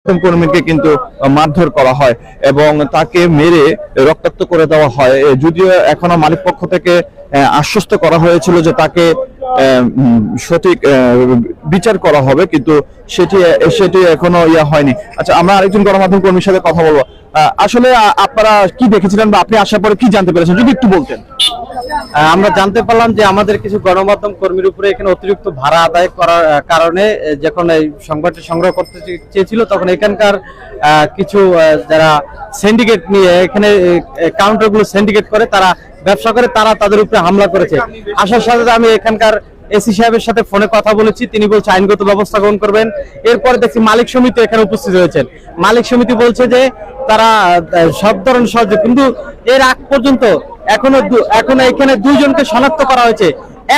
কর্মীকে কিন্তু মারধর করা হয় এবং তাকে মেরে রক্তাক্ত করে দেওয়া হয়। যদিও এখনো মালিক পক্ষ থেকে আশ্বস্ত করা হয়েছিল যে তাকে সঠিক বিচার করা হবে, কিন্তু সেটি এখনো হয়নি। আচ্ছা, আমরা আরেকজন গণমাধ্যম কর্মীর সাথে কথা বলবো। আসলে আপনারা কি দেখেছিলেন বা আপনি আসার পরে কি জানতে পেরেছেন, যদি একটু বলতেন। আমরা জানতে পারলাম যে আমাদের কিছু গণমাধ্যম কর্মীর উপরে এখানে অতিরিক্ত ভাড়া আদায় করার কারণে যখন এই সংবাদটি সংগ্রহ করতে চেয়েছিল তখন এখানকার কিছু যারা সিন্ডিকেট নিয়ে এখানে কাউন্টারগুলো সিন্ডিকেট করে, তারা ব্যবসা করে, তারা তাদের উপরে হামলা করেছে। আসার সাথে আমি এখানকার এসি সাহেবের সাথে ফোনে কথা বলেছি, তিনি বলছে আইনগত ব্যবস্থা গ্রহণ করবেন। এরপরে দেখছি মালিক সমিতি এখানে উপস্থিত হয়েছেন। মালিক সমিতি বলছে যে তারা সব ধরনের সহযোগ, কিন্তু এর আগ পর্যন্ত এখনো এখানে দুইজনকে শনাক্ত করা হয়েছে,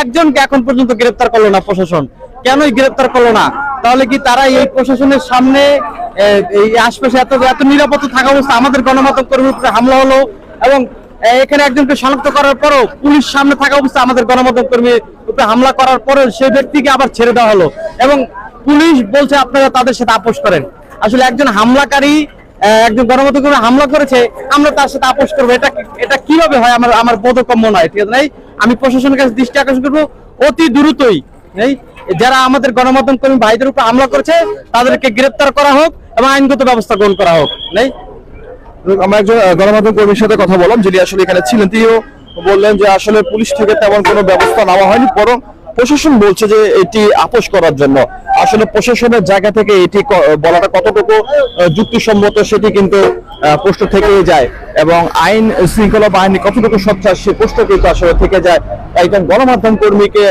একজনকে এখন পর্যন্ত গ্রেপ্তার করলো না প্রশাসন। কেনই গ্রেপ্তার করলো না? তাহলে কি তারা এই প্রশাসনের সামনে এই আশপাশে এত নিরাপত্তা থাকা অবস্থা আমাদের গণমাধ্যম কর্মীর উপরে হামলা হলো এবং এখানে একজনকে শনাক্ত করার পরও পুলিশ সামনে থাকা অবস্থা আমাদের গণমাধ্যম কর্মীর উপরে হামলা করার পরে সেই ব্যক্তিকে আবার ছেড়ে দেওয়া হলো এবং পুলিশ বলছে আপনারা তাদের সাথে আপোষ করেন। আসলে একজন হামলাকারী একজন গণমাধ্যম কর্মী হামলা করেছে, আমরা তার সাথে আপোষ করবো, এটা কিভাবে হয়? আমার বোধগম্য নয়। ঠিক আছে, আমি প্রশাসনের কাছে দৃষ্টি আকর্ষণ করবো অতি দ্রুতই যারা আমাদের গণমাধ্যম কর্মী ভাইদের উপর হামলা করেছে তাদেরকে গ্রেপ্তার করা হোক এবং আইনগত ব্যবস্থা গ্রহণ করা হোক। আমরা একজন গণমাধ্যম কর্মীর সাথে কথা বললাম, যিনি আসলে এখানে ছিলেন। তিনিও বললেন যে আসলে পুলিশ থেকে তেমন কোনো ব্যবস্থা নেওয়া হয়নি, বরং প্রশাসন বলছে যে এটি আপোষ করার জন্য। আসলে প্রশাসনের জায়গা থেকে এটি বলাটা কতটুকু যুক্তিসম্মত সেটি কিন্তু প্রশ্ন থেকেই যায়, এবং আইন শৃঙ্খলা বাহিনী কতটুকু সোচ্চার সে প্রশ্ন কিন্তু আসলে থেকে যায়। একজন গণমাধ্যম কর্মীকে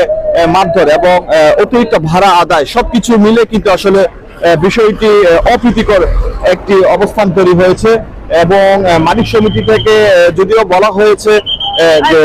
মারধর এবং অতিরিক্ত ভাড়া আদায় সবকিছু মিলে কিন্তু আসলে বিষয়টি অপ্রীতিকর একটি অবস্থান তৈরি হয়েছে। এবং মালিক সমিতি থেকে যদিও বলা হয়েছে যে